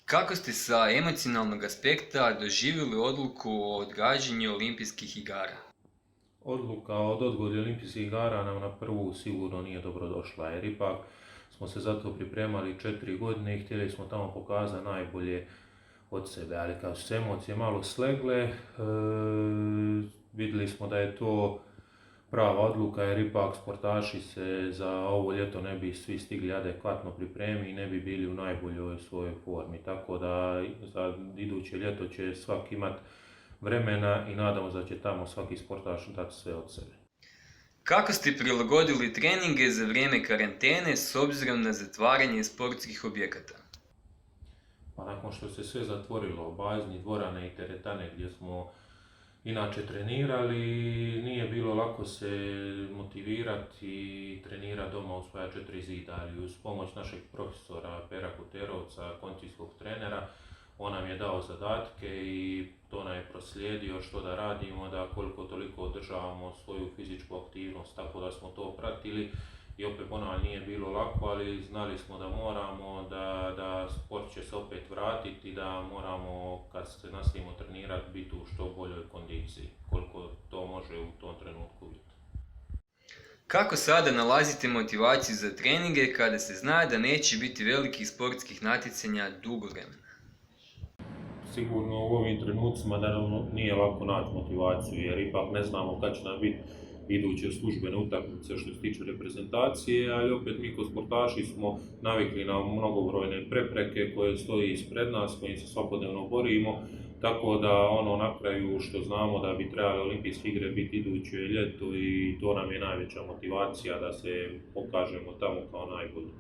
Kako ste sa emocionalnog aspekta doživjeli odluku o odgađanju olimpijskih igara? Odluka od odgodi olimpijskih igara nam na prvu sigurno nije dobro došla, jer ipak smo se za to pripremali 4 godine i htjeli smo tamo pokazati najbolje od sebe, ali kad su se emocije malo slegle, vidjeli smo da je to prava odluka, jer ipak sportaši se za ovo ljeto ne bi svi stigli adekvatno pripremiti i ne bi bili u najboljoj svojoj formi, tako da za iduće ljeto će svaki imati vremena i nadamo se da će tamo svaki sportaš dati sve od sebe. Kako ste prilagodili treninge za vrijeme karantene s obzirom na zatvaranje sportskih objekata? Pa nakon što se sve zatvorilo, bazni, dvorane i teretane gdje smo inače trenirali, nije bilo lako se motivirati i trenirati doma u svoja 4 zida, ali uz pomoć našeg profesora Pera Kuterovca, kondicijskog trenera, on nam je dao zadatke i to nam je proslijedio što da radimo, da koliko toliko održavamo svoju fizičku aktivnost, tako da smo to pratili. I opet ponavljam, nije bilo lako, ali znali smo da moramo, da sport će se opet vratiti, da moramo kad se nastavimo trenirati biti u što boljoj kondiciji, koliko to može u tom trenutku biti. Kako sada nalazite motivaciju za treninge kada se zna da neće biti velikih sportskih natjecanja dugo vremena? Sigurno u ovim trenucima da nam nije lako naći motivaciju, jer ipak ne znamo kad će nam biti iduće službene utakmice što se tiče reprezentacije, ali opet mi kao sportaši smo navikli na mnogobrojne prepreke koje stoji ispred nas, kojim se svakodnevno borimo, tako da na kraju što znamo da bi trebali olimpijske igre biti iduće ljeto i to nam je najveća motivacija da se pokažemo tamo kao najbolji.